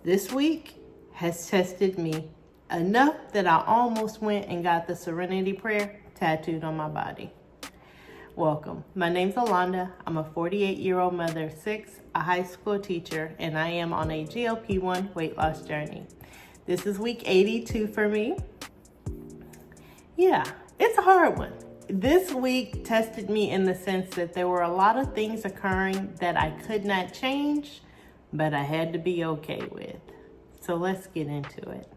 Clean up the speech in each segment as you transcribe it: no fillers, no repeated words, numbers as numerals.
This week has tested me enough that I almost went and got the Serenity Prayer tattooed on my body. Welcome. My name's Alonda. I'm a 48-year-old mother of 6, a high school teacher, and I am on a GLP-1 weight loss journey. This is week 82 for me. Yeah, it's a hard one. This week tested me in the sense that there were a lot of things occurring that I could not change, but I had to be okay with. So let's get into it.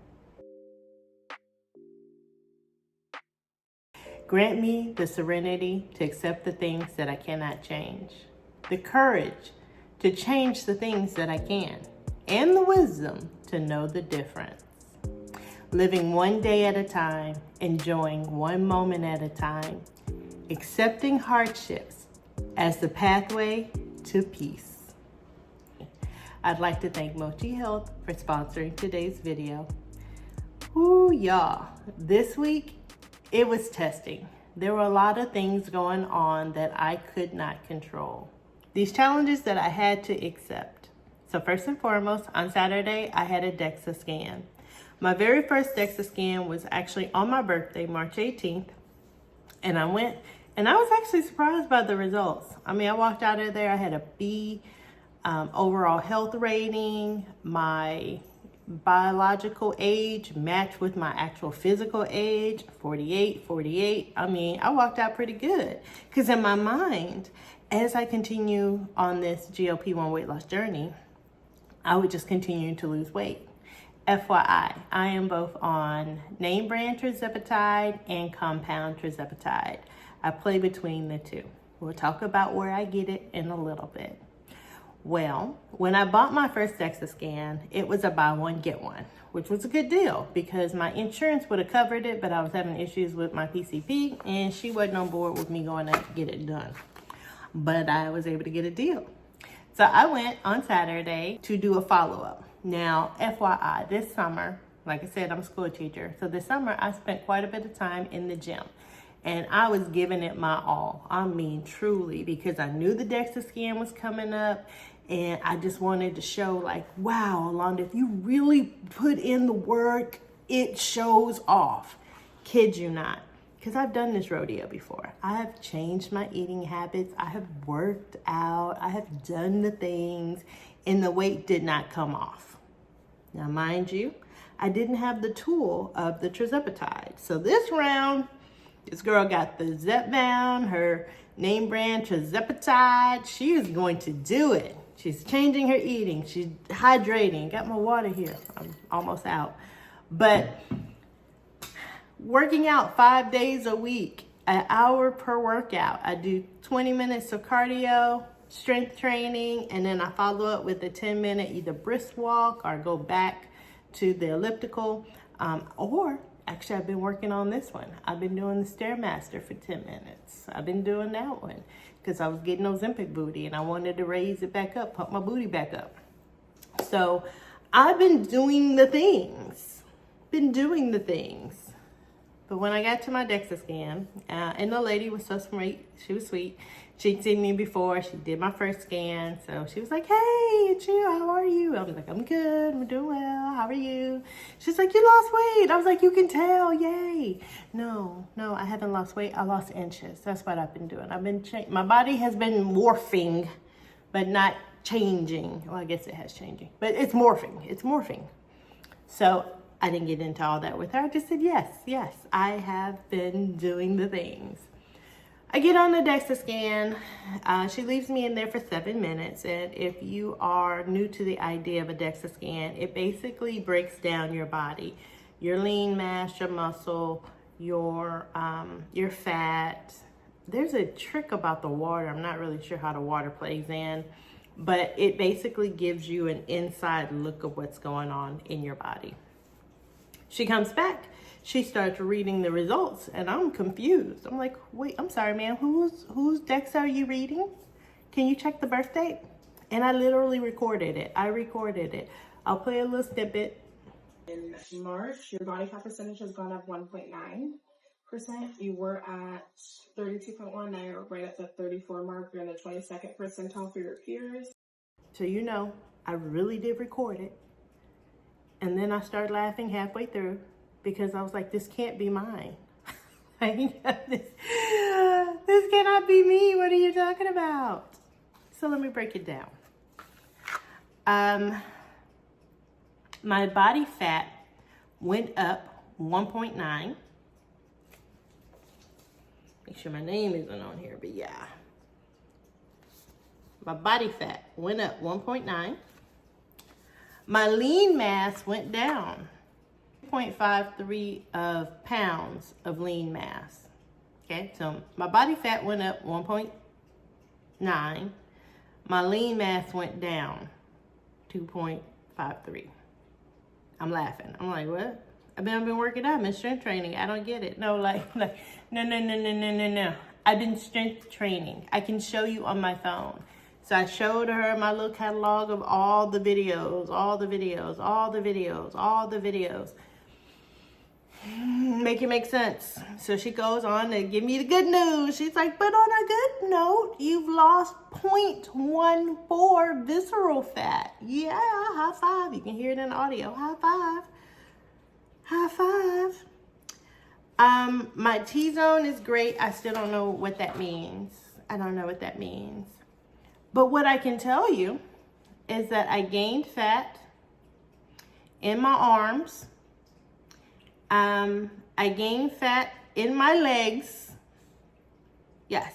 Grant me the serenity to accept the things that I cannot change, the courage to change the things that I can, and the wisdom to know the difference. Living one day at a time, enjoying one moment at a time, accepting hardships as the pathway to peace. I'd like to thank Mochi Health for sponsoring today's video. Ooh, y'all, this week it was testing. There were a lot of things going on that I could not control. These challenges that I had to accept. So first and foremost, on Saturday, I had a Dexa scan. My very first Dexa scan was actually on my birthday, March 18th. And I went, and I was actually surprised by the results. I mean, I walked out of there, I had a B overall health rating. My biological age matched with my actual physical age, 48. I mean, I walked out pretty good. Because in my mind, as I continue on this GLP-1 weight loss journey, I would just continue to lose weight. FYI, I am both on name brand tirzepatide and compound tirzepatide. I play between the two. We'll talk about where I get it in a little bit. Well, when I bought my first Dexa scan, it was a buy one, get one, which was a good deal because my insurance would have covered it, but I was having issues with my PCP and she wasn't on board with me going to get it done. But I was able to get a deal. So I went on Saturday to do a follow-up. Now, FYI, this summer, like I said, I'm a school teacher. So this summer I spent quite a bit of time in the gym. And I was giving it my all. I mean, truly, because I knew the Dexa scan was coming up. And I just wanted to show like, wow, Alonda, if you really put in the work, it shows off. Kid you not. Because I've done this rodeo before. I have changed my eating habits. I have worked out. I have done the things. And the weight did not come off. Now, mind you, I didn't have the tool of the tirzepatide. So this round, this girl got the Zepbound, her name brand tirzepatide. She is going to do it. She's changing her eating. She's hydrating. Got my water here. I'm almost out. But working out 5 days a week, an hour per workout. I do 20 minutes of cardio, strength training, and then I follow up with a 10-minute either brisk walk or go back to the elliptical. Or actually, I've been working on this one. I've been doing the Stairmaster for 10 minutes. I've been doing that one because I was getting Ozempic booty and I wanted to raise it back up, pump my booty back up. So I've been doing the things, But when I got to my Dexa scan, and the lady was so sweet, she was sweet. She'd seen me before, she did my first scan. So she was like, hey, it's you, how are you? I was like, I'm good, I'm doing well, how are you? She's like, you lost weight. I was like, you can tell, yay. No, I haven't lost weight, I lost inches. That's what I've been doing. My body has been morphing, but not changing. Well, I guess it has changing, but it's morphing. So I didn't get into all that with her. I just said, yes, I have been doing the things. I get on the Dexa scan. She leaves me in there for 7 minutes. And if you are new to the idea of a Dexa scan, it basically breaks down your body, your lean mass, your muscle, your fat. There's a trick about the water. I'm not really sure how the water plays in, but it basically gives you an inside look of what's going on in your body. She comes back, she starts reading the results, and I'm confused. I'm like, wait, I'm sorry, ma'am, whose Dexa are you reading? Can you check the birth date? And I literally recorded it. I'll play a little snippet. In March, your body fat percentage has gone up 1.9%. You were at 32.1, now you're right at the 34 mark. You're in the 22nd percentile for your peers. So I really did record it. And then I started laughing halfway through because I was like, this can't be mine. this cannot be me. What are you talking about? So let me break it down. My body fat went up 1.9. Make sure my name isn't on here, but yeah. My body fat went up 1.9. My lean mass went down 0.53 of pounds of lean mass. Okay, so my body fat went up 1.9. My lean mass went down 2.53. I'm laughing. I'm like, what? I've been working out. I'm in strength training. I don't get it. No. I've been strength training. I can show you on my phone. So I showed her my little catalog of all the videos. Make it make sense. So she goes on to give me the good news. She's like, but on a good note, you've lost 0.14 visceral fat. Yeah, high five. You can hear it in the audio. High five. High five. My T-zone is great. I still don't know what that means. But what I can tell you is that I gained fat in my arms. I gained fat in my legs. Yes.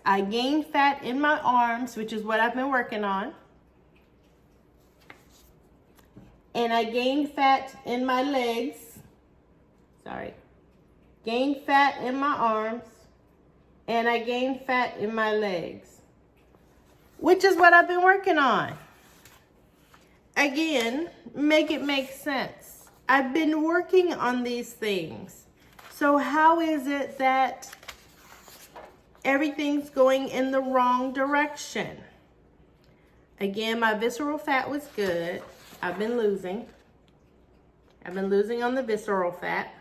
I gained fat in my arms, which is what I've been working on. And I gained fat in my legs. Gained fat in my arms. And I gained fat in my legs, which is what I've been working on. Again, make it make sense. I've been working on these things. So how is it that everything's going in the wrong direction? Again, my visceral fat was good. I've been losing on the visceral fat.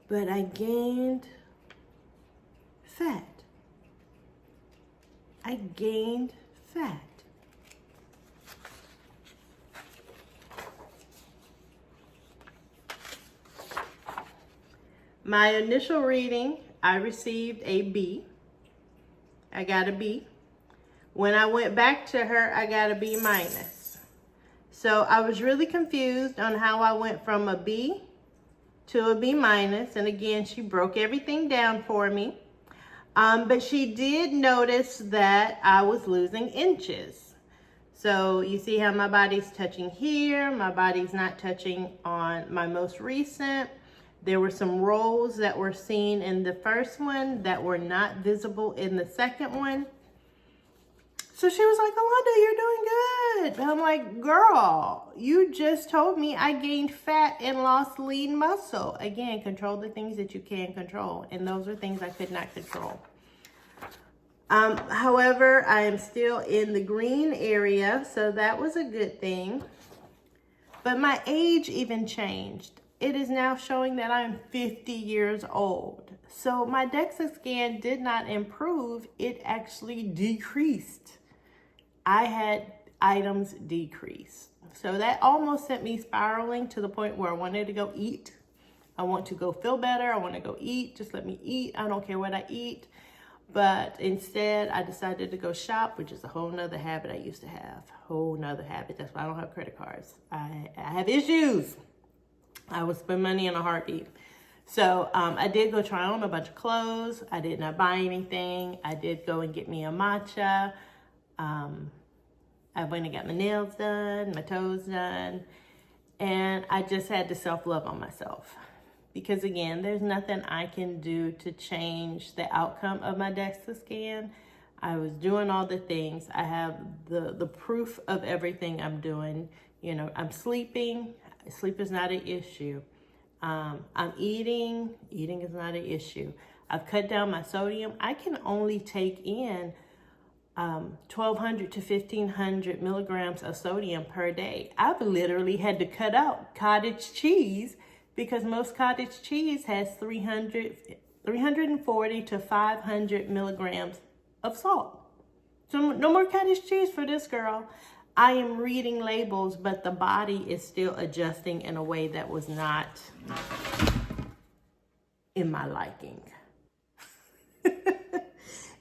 But I gained fat. My initial reading, I received a B. I got a B. When I went back to her, I got a B minus. So I was really confused on how I went from a B to a B minus. And again, she broke everything down for me. But she did notice that I was losing inches. So you see how my body's touching here. My body's not touching on my most recent. There were some rolls that were seen in the first one that were not visible in the second one. So she was like, Alonda, you're doing good. And I'm like, girl, you just told me I gained fat and lost lean muscle. Again, control the things that you can control. And those are things I could not control. However, I am still in the green area, so that was a good thing. But my age even changed. It is now showing that I'm 50 years old. So my Dexa scan did not improve. It actually decreased. I had items decrease. So that almost sent me spiraling to the point where I wanted to go eat. I want to go feel better. I want to go eat. Just let me eat. I don't care what I eat. But instead, I decided to go shop, which is a whole nother habit I used to have. That's why I don't have credit cards. I have issues. I would spend money in a heartbeat. So I did go try on a bunch of clothes. I did not buy anything. I did go and get me a matcha. I went and got my nails done, my toes done. And I just had to self-love on myself. Because again, there's nothing I can do to change the outcome of my Dexa scan. I was doing all the things. I have the proof of everything I'm doing. You know, I'm sleeping. Sleep is not an issue. I'm eating. Eating is not an issue. I've cut down my sodium. I can only take in 1,200 to 1,500 milligrams of sodium per day. I've literally had to cut out cottage cheese because most cottage cheese has 340 to 500 milligrams of salt. So no more cottage cheese for this girl. I am reading labels, but the body is still adjusting in a way that was not in my liking.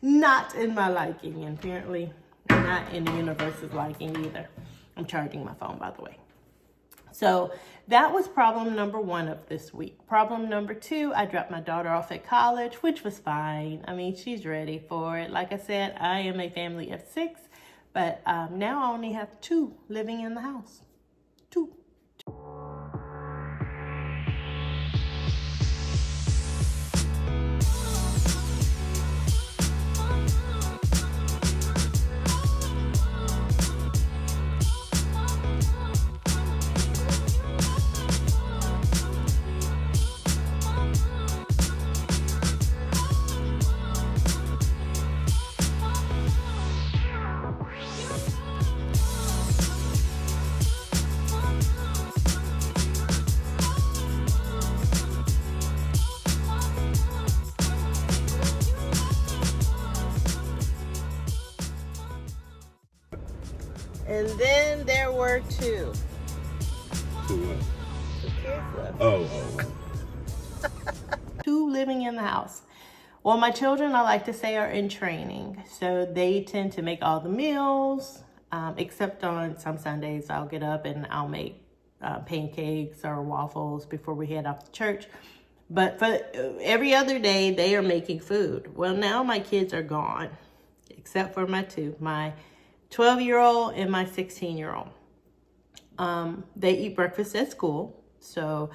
Not in my liking, and apparently not in the universe's liking either. I'm charging my phone, by the way. So that was problem number 1 of this week. Problem number 2, I dropped my daughter off at college, which was fine. I mean, she's ready for it. Like I said, I am a family of 6, but now I only have 2 living in the house. 2. And then there were 2. 2 what? The kids left. Oh. 2 living in the house. Well, my children, I like to say, are in training. So they tend to make all the meals, except on some Sundays I'll get up and I'll make pancakes or waffles before we head off to church. But for every other day, they are making food. Well, now my kids are gone, except for my 2, my 12-year-old and my 16-year-old. They eat breakfast at school, so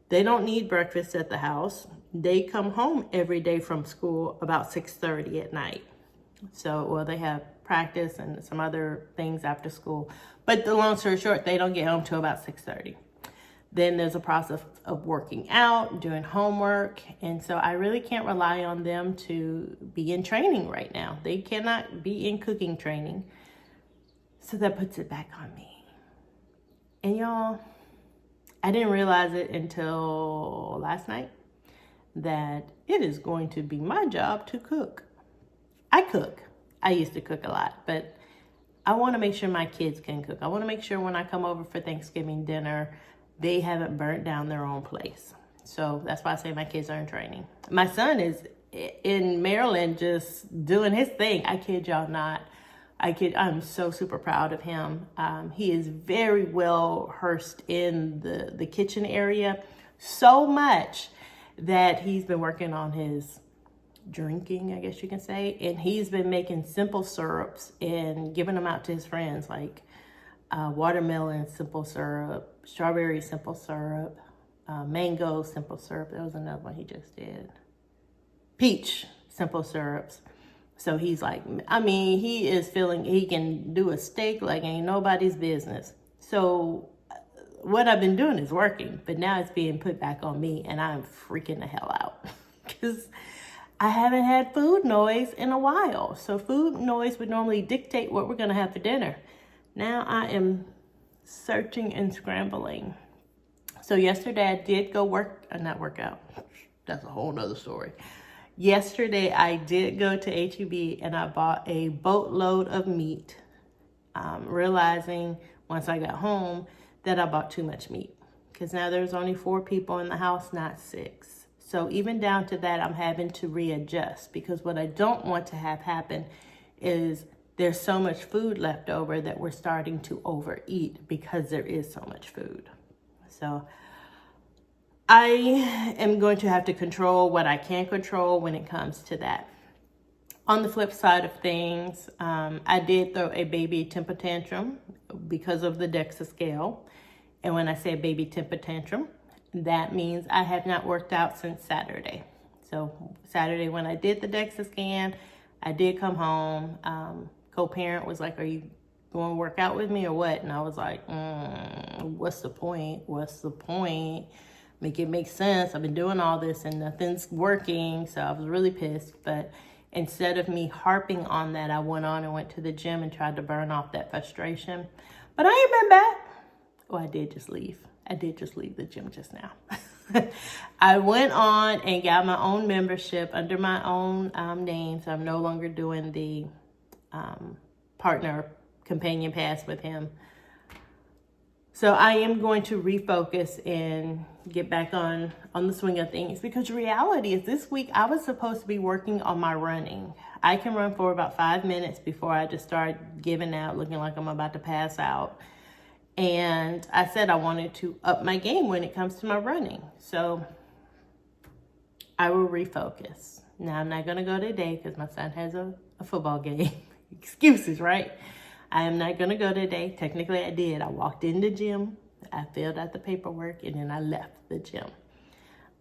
they don't need breakfast at the house. They come home every day from school about 6:30 at night. So, well, they have practice and some other things after school. But the long story short, they don't get home till about 6:30. Then there's a process of working out, doing homework. And so I really can't rely on them to be in training right now. They cannot be in cooking training. So that puts it back on me. And y'all, I didn't realize it until last night that it is going to be my job to cook. I cook. I used to cook a lot, but I want to make sure my kids can cook. I want to make sure when I come over for Thanksgiving dinner, they haven't burnt down their own place. So that's why I say my kids are in training. My son is in Maryland just doing his thing. I kid y'all not. I'm so super proud of him. He is very well versed in the kitchen area, so much that he's been working on his drinking, I guess you can say, and he's been making simple syrups and giving them out to his friends, like watermelon simple syrup, strawberry simple syrup, mango simple syrup. There was another one he just did. Peach simple syrups. So he's like, I mean, he is feeling he can do a steak like ain't nobody's business. So what I've been doing is working, but now it's being put back on me and I'm freaking the hell out because I haven't had food noise in a while. So food noise would normally dictate what we're going to have for dinner. Now I am searching and scrambling. So yesterday I did go not work out. That's a whole nother story. Yesterday, I did go to H-E-B and I bought a boatload of meat, realizing once I got home that I bought too much meat because now there's only 4 people in the house, not 6. So even down to that, I'm having to readjust because what I don't want to have happen is there's so much food left over that we're starting to overeat because there is so much food. So I am going to have to control what I can control when it comes to that. On the flip side of things, I did throw a baby temper tantrum because of the Dexa scale. And when I say baby temper tantrum, that means I have not worked out since Saturday. So Saturday when I did the Dexa scan, I did come home. Co-parent was like, are you going to work out with me or what? And I was like, what's the point? What's the point? Make it make sense. I've been doing all this and nothing's working. So I was really pissed. But instead of me harping on that, I went on and went to the gym and tried to burn off that frustration. But I ain't been back. Oh, I did just leave. I did just leave the gym just now. I went on and got my own membership under my own name. So I'm no longer doing the partner companion pass with him. So I am going to refocus and get back on the swing of things, because reality is this week I was supposed to be working on my running. I can run for about 5 minutes before I just start giving out, looking like I'm about to pass out. And I said I wanted to up my game when it comes to my running. So I will refocus. Now I'm not going to go today because my son has a football game. Excuses, right? I am not going to go today. Technically, I did. I walked in the gym, I filled out the paperwork, and then I left the gym.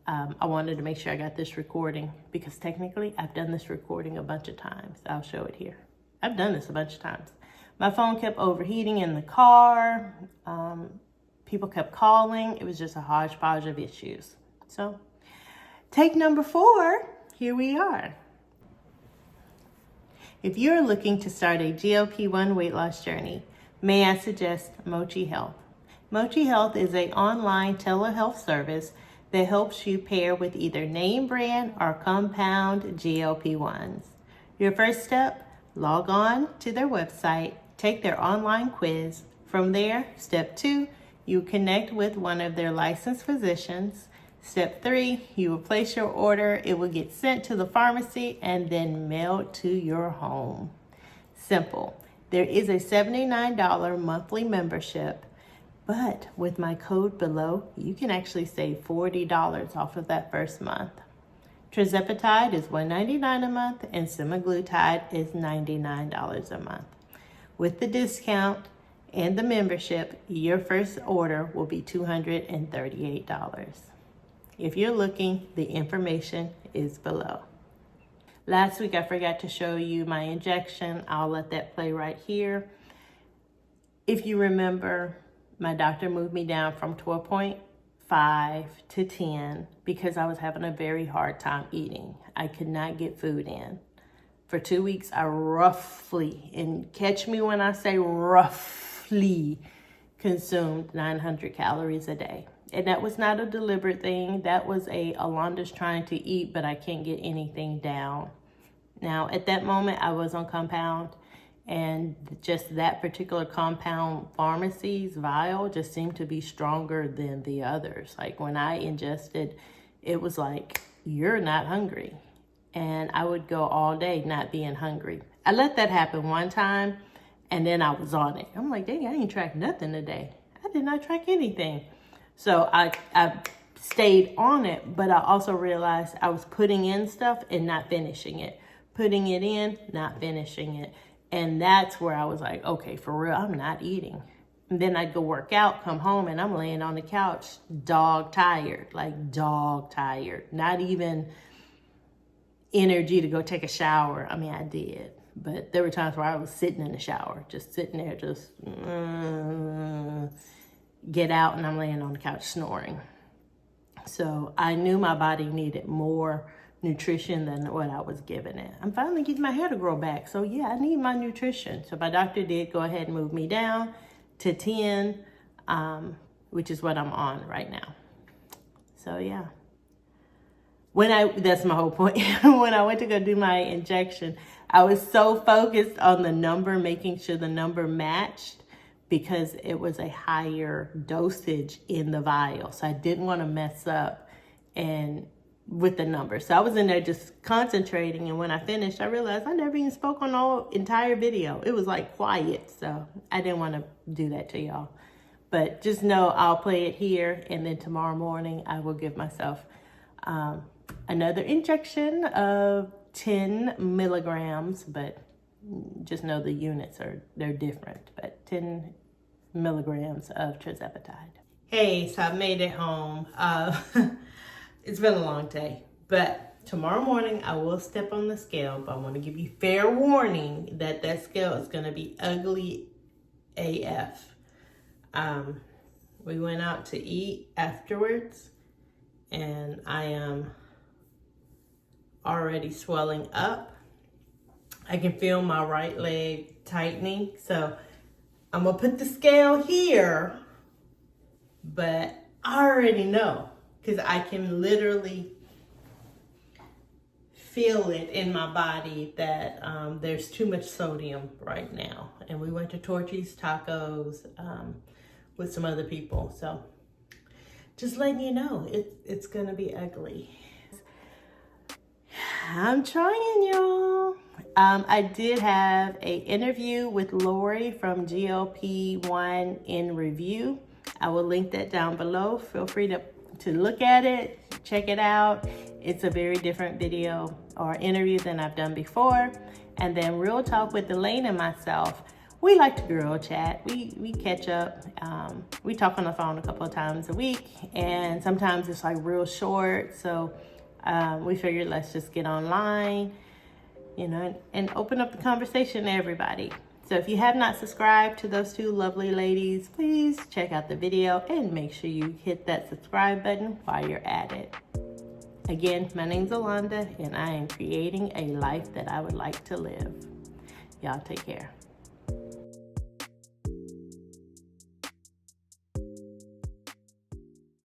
I wanted to make sure I got this recording because technically I've done this recording a bunch of times. I'll show it here. I've done this a bunch of times. My phone kept overheating in the car. People kept calling. It was just a hodgepodge of issues. So, take number 4. Here we are. If you're looking to start a GLP-1 weight loss journey, may I suggest Mochi Health. Mochi Health is an online telehealth service that helps you pair with either name brand or compound GLP-1s. Your first step, log on to their website, take their online quiz. From there, step 2, you connect with one of their licensed physicians. Step 3, you will place your order. It will get sent to the pharmacy and then mailed to your home. Simple. There is a $79 monthly membership, but with my code below, you can actually save $40 off of that first month. Tirzepatide is $199 a month and semaglutide is $99 a month. With the discount and the membership, your first order will be $238. If you're looking, the information is below. Last week, I forgot to show you my injection. I'll let that play right here. If you remember, my doctor moved me down from 12.5 to 10 because I was having a very hard time eating. I could not get food in. For 2 weeks, I roughly, and catch me when I say roughly, consumed 900 calories a day. And that was not a deliberate thing. That was Alonda's trying to eat, but I can't get anything down. Now, at that moment, I was on compound, and just that particular compound pharmacy's vial just seemed to be stronger than the others. Like when I ingested, it was like, you're not hungry. And I would go all day not being hungry. I let that happen one time, and then I was on it. I'm like, dang, I ain't tracked nothing today. I did not track anything. So I stayed on it, but I also realized I was putting in stuff and not finishing it. Putting it in, not finishing it. And that's where I was like, okay, for real, I'm not eating. And then I'd go work out, come home, and I'm laying on the couch, dog tired, like dog tired. Not even energy to go take a shower. I mean, I did. But there were times where I was sitting in the shower, just sitting there, just get out, and I'm laying on the couch snoring. So I knew my body needed more nutrition than what I was giving it. I'm finally getting my hair to grow back. So yeah, I need my nutrition. So my doctor did go ahead and move me down to 10, which is what I'm on right now. So yeah. That's my whole point. When I went to go do my injection, I was so focused on the number, making sure the number matched, because it was a higher dosage in the vial. So I didn't want to mess up with the number. So I was in there just concentrating. And when I finished, I realized I never even spoke on the entire video. It was like quiet. So I didn't want to do that to y'all. But just know I'll play it here. And then tomorrow morning, I will give myself another injection of 10 milligrams, but just know the units they're different, but 10 milligrams of tirzepatide. Hey, so I made it home. It's been a long day, but tomorrow morning I will step on the scale, but I want to give you fair warning that scale is going to be ugly AF. We went out to eat afterwards, and I am already swelling up. I can feel my right leg tightening. So I'm gonna put the scale here, but I already know because I can literally feel it in my body that there's too much sodium right now. And we went to Torchy's Tacos with some other people. So just letting you know, it's gonna be ugly. I'm trying, y'all. I did have an interview with Lori from GLP-1 in review. I will link that down below. Feel free to look at it, check it out. It's a very different video or interview than I've done before. And then Real Talk with Elaine and myself. We like to girl chat. We catch up. We talk on the phone a couple of times a week, and sometimes it's like real short. So we figured let's just get online, you know, and open up the conversation to everybody. So if you have not subscribed to those two lovely ladies, please check out the video and make sure you hit that subscribe button while you're at it. Again, my name's Alonda, and I am creating a life that I would like to live. Y'all take care.